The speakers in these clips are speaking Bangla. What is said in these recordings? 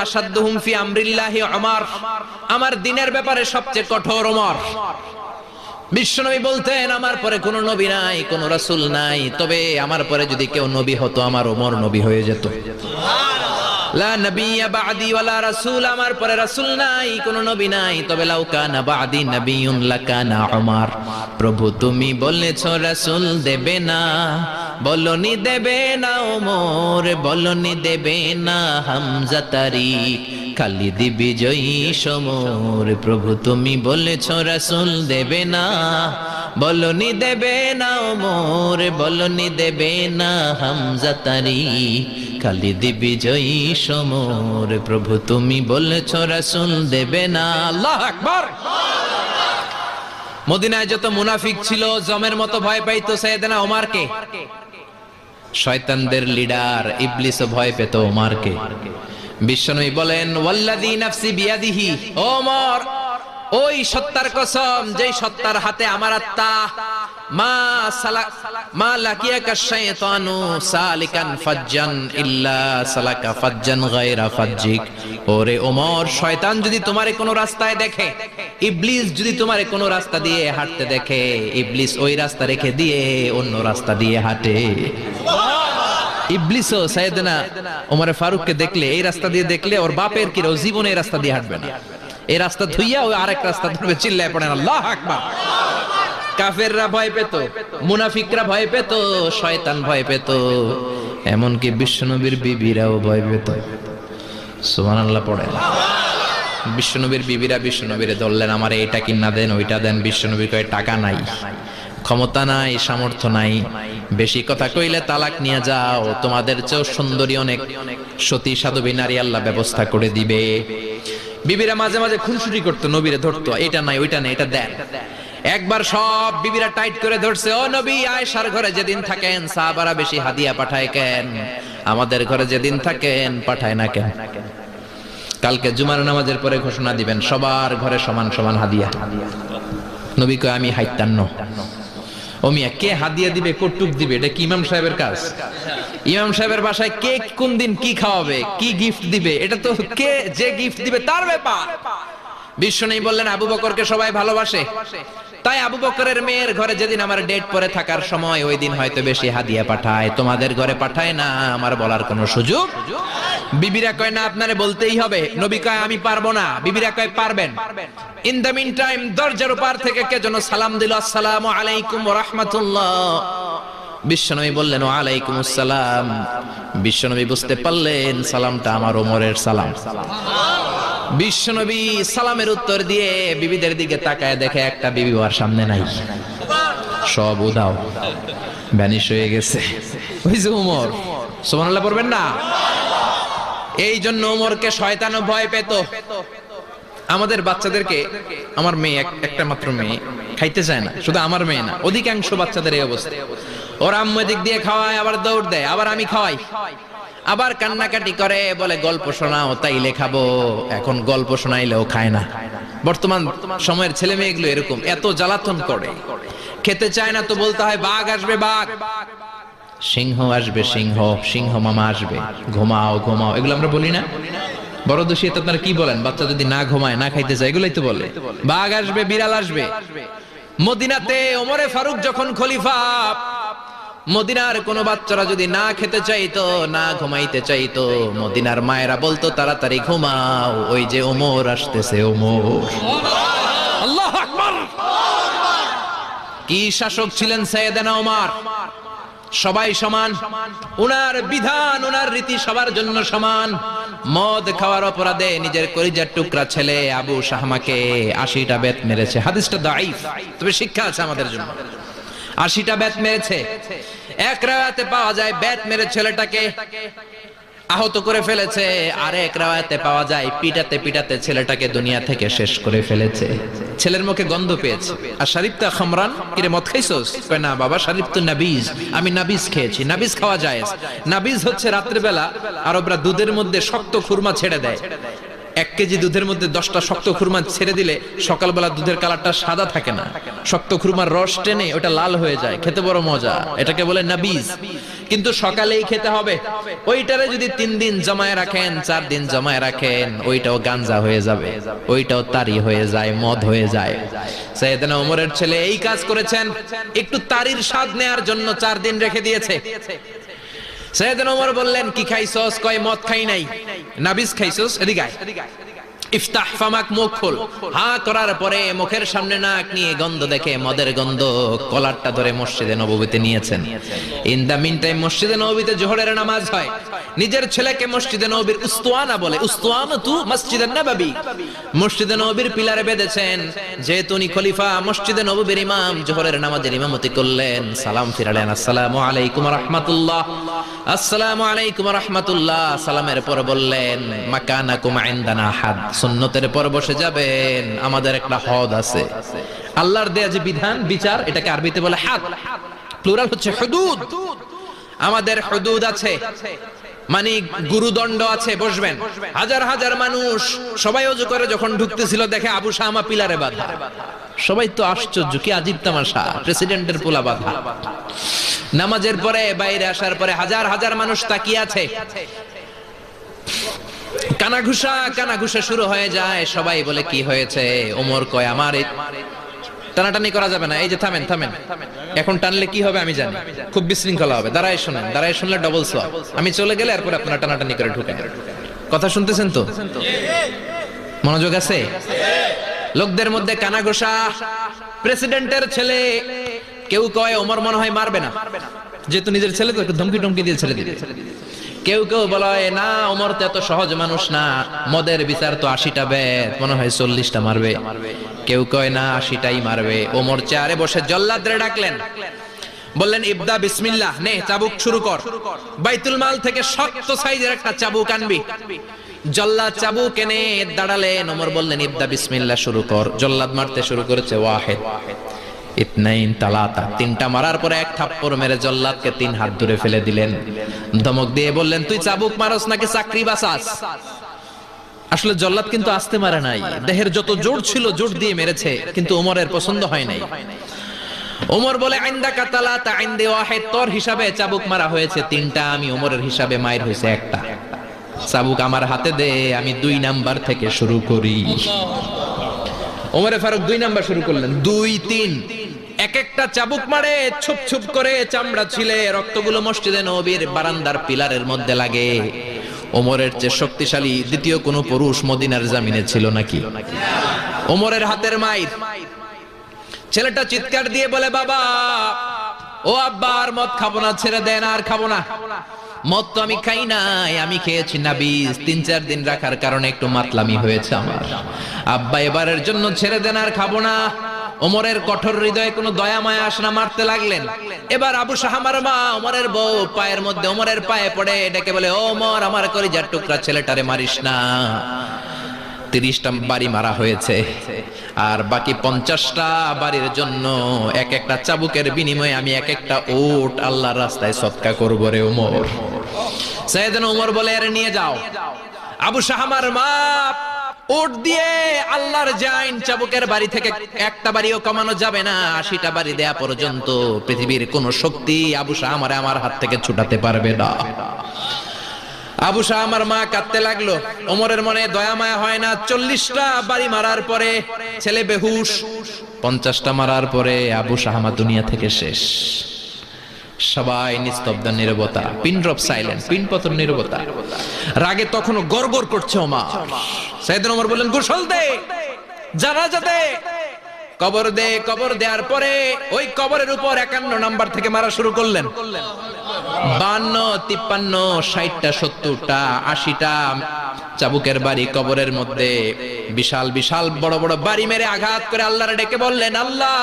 আসাদুহুম ফি আমরিল্লাহি উমর, আমার দ্বীনের ব্যাপারে সবচেয়ে কঠোর ওমর। বিশ্বনবী বলতেন আমার পরে কোনো নবী নাই, কোনো রাসূল নাই, তবে আমার পরে যদি কেউ নবী হতো আমার ওমর নবী হয়ে যেত। লা নবিয়্যা বা'দি ওয়ালা রাসূল, আমার পরে রাসূল নাই, কোনো নবী নাই, তবে লাউ কানা বা'দি নবিয়্যুন লাকানা উমর। প্রভু তুমি বলেছো রাসূল দেবে না, বলনি দেবে না ওমর, বলনি দেবে না হামজা তারিক, খালিদ বিজয়ী সমর। প্রভু তুমি বলেছো রাসূল দেবে না, বলনি দেবে না ওমর, বলনি দেবে না হামজা তারিক, খালিদ বিজয়ী সমর। প্রভু তুমি বলেছো রাসূল দেবে না। আল্লাহু আকবার। মদিনায় যত মুনাফিক ছিল জমের মতো ভয় পাইতো সাইয়েদনা ওমরকে। শয়তানদের লিডার ইবলিসও ভয় পেত ওমরকে। বিশ্বনবী বলেন ওয়াল্লাযী নাফসি বিয়াদিহি, ওমর ওই সত্তার কসম যেই সত্তার হাতে আমার আত্মা, মা লাকিয়াকা শাইতানু সালিকান ফাজ্জান ইল্লা সালাকা ফাজ্জান গায়রা ফাজ্জিক। ওরে ওমর, শয়তান যদি তোমারে কোনো রাস্তায় দেখে, ইবলিস যদি তোমারে কোনো রাস্তা দিয়ে হাঁটতে দেখে, ইবলিস ওই রাস্তা রেখে দিয়ে অন্য রাস্তা দিয়ে হাঁটে। ইবলিসও সাইয়েদনা ওমর ফারুককে দেখলে, এই রাস্তা দিয়ে দেখলে ওর বাপের কি জীবনে এই রাস্তা দিয়ে হাঁটবে না, এই রাস্তা ধুইয়া ওই আরেক রাস্তা ধরবে। চিল্লায় পড়েন আল্লাহু আকবার। কাফেররা ভয় পেত, মুনাফিকরা ভয় পেত, শয়তান ভয় পেত, এমনকি বিশ্বনবীর বিবিরাও ভয় পেত। সুবহানাল্লাহ পড়েন। বিশ্বনবীর বিবিরা বিশ্বনবীরে ধরলেন, আমার এইটা কিনা দেন, ওইটা দেন। বিশ্বনবী কয় টাকা নাই, ক্ষমতা নাই, সামর্থ্য নাই, বেশি কথা কইলে তালাক নিয়ে যাও, তোমাদের চেয়েও সুন্দরী অনেক সতী সাধবী নারী আল্লাহ ব্যবস্থা করে দিবে। বিবিরা মাঝে মাঝে খুনসুটি করতো, নবীরে ধরতো, এটা নাই ওইটা নাই, এটা দেন। একবার সব বিবিরা টাইট করে ধরছে, ও নবী আয়েশার ঘরে যেদিন থাকেন সাহাবারা বেশি হাদিয়া পাঠায় কেন, আমাদের ঘরে যেদিন থাকেন পাঠায় না কেন? কালকে জুমার নামাজের পরে ঘোষণা দিবেন সবার ঘরে সমান সমান হাদিয়া। নবী কয় আমি হাইতান্ন। ও মিয়া, কে হাদিয়া দিবে, কটুক দিবে, এটা কি ইমাম সাহেবের কাজ? ইমাম সাহেবের বাসায় কে কোন দিন কি খাওয়াবে, কি গিফট দিবে, এটা তো কে যে গিফট দিবে তার ব্যাপার। বিশ্বনবী বললেন আবু বকরকে সবাই ভালোবাসে, তাই আবু বকরের মেয়ের ঘরে যেদিন আমার ডেট পরে থাকার সময়, ওই দিন হয়তো বেশি হাদিয়া পাঠায়, তোমাদের ঘরে পাঠায় না। আমার বলার কোনো সুযোগ? বিবিরা কয় না, আপনারে বলতেই হবে। নবী কয় আমি পারবো না। বিবিরা কয় পারবেন। ইন দ্য মিন টাইম দরজার উপর থেকে কে যেন সালাম দিল, আসসালামু আলাইকুম ওয়া রাহমাতুল্লাহ। বিশ্বনবী বললেন ওয়া আলাইকুম আসসালাম। বিশ্বনবী বুঝতে পারলেন সালামটা আমার ওমরের সালাম। বিশ্বনবী সালামের উত্তর দিয়ে বিবিদের দিকে তাকায়, দেখে একটা বিবি ওর সামনে নাই, সব উধাও, ভ্যানিশ হয়ে গেছে। ওই যে ওমর। সুবহানাল্লাহ পড়বেন না? এই জন্য ওমরকে শয়তানও ভয় পেত। আমাদের বাচ্চাদেরকে, আমার মেয়ে একটা মাত্র মেয়ে, খাইতে চায় না। শুধু আমার মেয়ে না, অধিকাংশ বাচ্চাদের এই অবস্থা। ওর আম্মু দিক দিয়ে খাওয়ায়, আবার দৌড় দেয়, আবার আমি খাওয়াই, আবার কান্নাকাটি করে, বলে গল্প শোনাও, তাইলে খাবো। এখন গল্প শোনাইলেও খায় না। বর্তমান সময়ের ছেলে মেয়েগুলো এরকম, এত জ্বালাতন করে, খেতে চায় না তো বলতে হয় বাঘ আসবে, বাঘ, সিংহ আসবে, সিংহ, সিংহ মামা আসবে, ঘুমাও ঘুমাও, এগুলো আমরা বলি না? বড় দোষী তো আপনারা কি বলেন? বাচ্চা যদি না ঘুমায়, না খাইতে চায়, এগুলাই তো বলে। বাঘ আসবে, বিড়াল আসবে। মদিনাতে ওমরে ফারুক যখন খলিফা, মদিনার কোন বাচ্চারা যদি না খেতে চাইতো, না ঘুমাইতে চাইতো, মদিনার মায়েরা বলতো তাড়াতাড়ি ঘুমাও, ওই যে ওমর আসতেছে, ওমর। আল্লাহু আকবার। কি শাসক ছিলেন সাইয়েদনা ওমর! সবাই সমান, উনার বিধান, উনার রীতি সবার জন্য সমান। মদ খাওয়ার অপরাধে নিজের কলিজার টুকরা ছেলে আবু শাহমাকে 80টা বেত মেরেছে। হাদিসটা দাঈফ, তবে শিক্ষা আছে আমাদের জন্য। 80টা বেত মেরেছে। এক রাওয়ায়াতে পাওয়া যায় বেত মেরে ছেলেটাকে আহত করে ফেলেছে, আর এক রাওয়ায়াতে পাওয়া যায় পিটাতে পিটাতে ছেলেটাকে দুনিয়া থেকে শেষ করে ফেলেছে। ছেলের মুখে গন্ধ পেয়েছে। আর শরীফতা খামরান, কিরে মদ খাইছস? কয় না বাবা, শরীফতু নাবিজ, আমি নাবিজ খেয়েছি। নাবিজ খাওয়া যায়। নাবিজ হচ্ছে রাতের বেলা আরবরা দুধের মধ্যে শক্ত খুরমা ছেড়ে দেয়। 1 কেজি দুধের মধ্যে 10টা শক্ত খুরমা ছেড়ে দিলে সকালবেলা দুধের কালারটা সাদা থাকে না, শক্ত খুরমার রস টেনে ওটা লাল হয়ে যায়, খেতে বড় মজা। এটাকে বলে নাবিজ। কিন্তু সকালেই খেতে হবে। ওইটারে যদি 3 দিন জমায় রাখেন, 4 দিন জমায় রাখেন, ওইটাও গাঞ্জা হয়ে যাবে, ওইটাও তারি হয়ে যায়, মদ হয়ে যায়। সাইয়েদনা ওমরের ছেলে এই কাজ করেছেন, একটু তারির স্বাদ নেয়ার জন্য 4 দিন রেখে দিয়েছে। সাইয়েদনা ওমর বললেন, কি খাইছস? কয় মদ খাই নাই। নাবিজ খাইছস? এদিকে আয়। ইফতাহ ফামাক, মুখ খোল। হা করার পরে মুখের সামনে নাক নিয়ে গন্ধ দেখে মদের গন্ধ, কলারটা ধরে মসজিদে নববীতে নিয়েছেন। ইন দা মিন টাইম মসজিদে নববীতে জোহরের নামাজ হয়। নিজের ছেলেকে মসজিদে নববীর উস্তুয়ানা বলে, উস্তুয়ানাতু মসজিদুন নববী, মসজিদে নববীর পিলারে বেঁধেছেন। যেহেতু উনি খলিফা, মসজিদে নববীর ইমাম, জোহরের নামাজের ইমামতি করলেন। সালাম ফিরালেন, আসসালামু আলাইকুম রাহমাতুল্লাহ, আসসালামু আলাইকুম রাহমাতুল্লাহ। সালামের পর বললেন, মাকানাকুম ইনদানা হাদ, সুন্নতের পর বসে যাবেন, আমাদের একটা হদ আছে। আল্লাহর দেয়া যে বিধান, বিচার, এটাকে আরবিতে বলে হাদ, প্লুরাল হচ্ছে হুদুদ। আমাদের হুদুদ আছে, মানে গুরুদণ্ড আছে, বসবেন। হাজার হাজার মানুষ সবাই ওযু করে যখন ঢুকতেছিল, দেখে আবু শামা পিলারে বাঁধা। সবাই তো আশ্চর্য, কি আজীব তামাশা, প্রেসিডেন্টের পোলা বাঁধা। নামাজের পরে বাইরে আসার পরে হাজার হাজার মানুষ তাকিয়ে আছে। কানাঘুষা শুরু হয়ে যায়। সবাই বলে, কি হয়েছে? ওমর কয়, আমার টানাটানি করা যাবে না। এই যে থামেন থামেন, এখন টানলে কি হবে আমি জানি, খুব বিশৃঙ্খলা হবে। দাঁড়ায় শুনেন, দাঁড়ায় শুনলে ডবল সোয়াব। আমি চলে গেলে এরপর আপনারা টানাটানি করে ঢুকেন। কথা শুনতেছেন তো? মনোযোগ আছে? লোকদের মধ্যে কানাঘুষা। প্রেসিডেন্টের ছেলে, কেউ কয় ওমর মনে হয় মারবে না, যেহেতু নিজের ছেলে তো একটু ধমকি টমকি দিয়ে ছেলে দিবে। কেউ কেউ বলে, না ওমর তো এত সহজ মানুষ না, মদের বিচার তো 80টা বেদ, মনে হয় 40টা মারবে। কেউ কয় না, 80টাই মারবে। ওমর চেয়ারে বসে জল্লাদরে ডাকলেন, বললেন, ইবদা বিসমিল্লাহ, নে চাবুক শুরু কর। বাইতুল মাল থেকে শক্ত সাইজের একটা চাবুক আনবি। জল্লাদ চাবুক এনে দাঁড়ালেন। ওমর বললেন, ইবদা বিসমিল্লাহ, শুরু কর। জল্লাদ মারতে শুরু করেছে। ওয়াহিদ, ইতনাইন, তালাতা, 3টা মারার পরে এক থাপ্পড় মেরে জল্লাদকে 3 হাত দূরে ফেলে দিলেন। ধমক দিয়ে বললেন, তুই চাবুক মারস নাকি চাকরি বাসাস? আসলে জল্লাদ কিন্তু আস্তে মারে নাই, দেহের যত জোর ছিল জোর দিয়ে মেরেছে, কিন্তু ওমরের পছন্দ হয় নাই। ওমর বলে, আইন্দাকা তালাতা আইন্দে ওয়াহিদ, তোর হিসাবে চাবুক মারা হয়েছে 3টা, আমি ওমরের হিসাবে মায়ের হয়েছে 1টা। চাবুক আমার হাতে দে, আমি 2 নাম্বার থেকে শুরু করি। ওমরে ফারুক 2 নাম্বার শুরু করলেন। 2, 3, এক একটা চাবুক মারে, ছুপ ছুপ করে চামড়া ছিলে, রক্তগুলো মসজিদে নববীর বারান্দার পিলারের মধ্যে লাগে। ওমরের চেয়ে শক্তিশালী দ্বিতীয় কোন পুরুষ মদিনার জমিনে ছিল নাকি? ওমরের হাতের মাইর। ছেলেটা চিৎকার দিয়ে বলে, বাবা, ও আব্বা, আর মদ খাবো না, ছেড়ে দেন, আর খাবো না। মদ তো আমি খাই নাই, আমি খেয়েছি নাবিজ, 3-4 দিন রাখার কারণে একটু মাতলামি হয়েছে আমার। আব্বা, এবারের জন্য ছেড়ে দেন, আর খাবো না। ওমরের কঠোর হৃদয়ে কোনো দয়া মায়া আসে না, মারতে লাগলেন। এবার আবু শাহামার মা, ওমরের বউ, পায়ের মধ্যে ওমরের পায়ে পড়ে ডেকে বলে, ওমর, আমার কলিজার টুকরা ছেলেটারে মারিস না। 30টা বাড়ি মারা হয়েছে, আর বাকি 50টা বাড়ির জন্য এক একটা চাবুকের বিনিময়ে আমি এক একটা উট আল্লাহর রাস্তায় সদকা করব রে ওমর। সাইয়েদনা ওমর বলে, আরে নিয়ে যাও। আবু শাহামার মা উট দিয়ে আল্লাহর জাইন, চাবুকের বাড়ি থেকে একটা বাড়িও কমানো যাবে না, 80টা বাড়ি দেয়া পর্যন্ত পৃথিবীর কোন শক্তি আবু শাহামারে আমার হাত থেকে ছুটাতে পারবে না। আবু শাহামার মা কাঁদতে লাগলো। ওমরের মনে দয়া মায়া হয় না। 40টা বাড়ি মারার পরে ছেলে বেহুশ, 50টা মারার পরে আবু শাহামা দুনিয়া থেকে শেষ। সবাই নিস্তব্ধ, নীরবতা, পিন ড্রপ সাইলেন্স, পিন পতন নীরবতা। রাগে তখনও গড়গড় করছে ওমর। সাইয়েদনা ওমর বললেন, গোসল দে, জানাজা দে, কবর দে। কবর দেওয়ার পরে ওই কবরের উপর 51 নাম্বার থেকে মারা শুরু করলেন। 52, 53, 60টা, 70টা, 80টা চাবুকের বাড়ি কবরের মধ্যে, বিশাল বিশাল বড় বড় বাড়ি মেরে আঘাত করে আল্লাহরে ডেকে বললেন, আল্লাহ,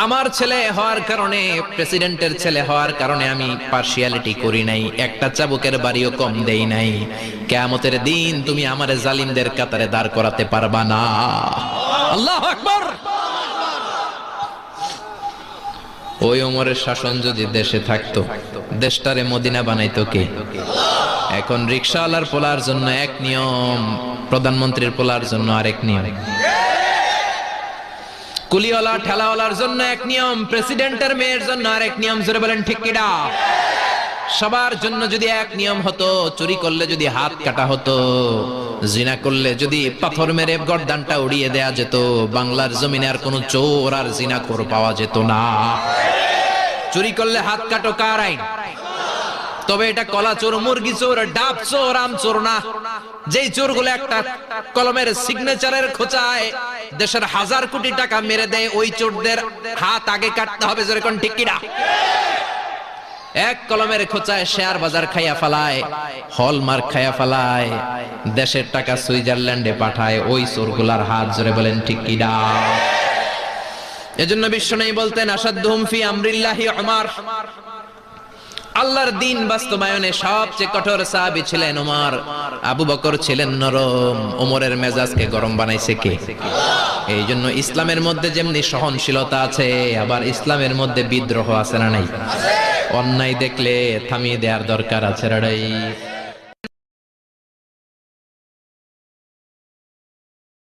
আমার ছেলে হওয়ার কারণে, প্রেসিডেন্টের ছেলে হওয়ার কারণে আমি পার্সিয়ালিটি করি নাই, একটা চাবুকের বাড়িও কম দেই নাই। কিয়ামতের দিন তুমি আমারে জালিমদের কাতারে দাঁড় করাতে পারবা না। আল্লাহু আকবার। ওই ওমরের শাসন যদি দেশে থাকতো, দেশটারে মদিনা বানাইতো কে? এখন রিকশাওয়ালার পোলার জন্য এক নিয়ম, প্রধানমন্ত্রীর পোলার জন্য আরেক নিয়ম। কুলিওয়ালা ঠেলাওয়ালার জন্য এক নিয়ম, প্রেসিডেন্টের মেয়ের জন্য আরেক নিয়ম। জোরে বলেন ঠিক কিনা? সবার জন্য যদি এক নিয়ম হতো, চুরি করলে যদি হাত কাটা হতো, জিনা করলে যদি পাথর মেরে গর্দানটা উড়িয়ে দেয়া যেত, বাংলার জমিনে আর কোনো চোর আর জিনাখোর পাওয়া যেত না। চুরি করলে হাত কাটো কার আইন? তবে এটা কলা চোর, মুরগি চোর, ডাব চোর, আম চোর না। যেই চোরগুলো একটা কলমের সিগনেচারের খোঁচায় দেশের হাজার কোটি টাকা মেরে দেয়, ওই চোরদের হাত আগে কাটতে হবে। যেরকম ঠিক কিনা? এক কলমের খোঁচায় শেয়ার বাজার খাইয়া ফেলায়, হলমার্ক খাইয়া ফেলায়, দেশের টাকা সুইজারল্যান্ডে পাঠায়, ওই চোরগুলার হাত। জোরে বলেন ঠিক কিনা? এজন্য বিশ্বনবী বলতেন, আসাদুহুম ফি আমরিল্লাহি উমর। আল্লাহর দ্বীন বাস্তবায়নে সবচেয়ে কঠোর সাহাবী ছিলেন উমর। আবু বকর ছিলেন নরম, উমরের মেজাজকে গরম বানাইছে কে? এই জন্য ইসলামের মধ্যে যেমনি সহনশীলতা আছে, আবার ইসলামের মধ্যে বিদ্রোহ আছে না নাই? অন্যায় দেখলে থামিয়ে দেওয়ার দরকার আছে।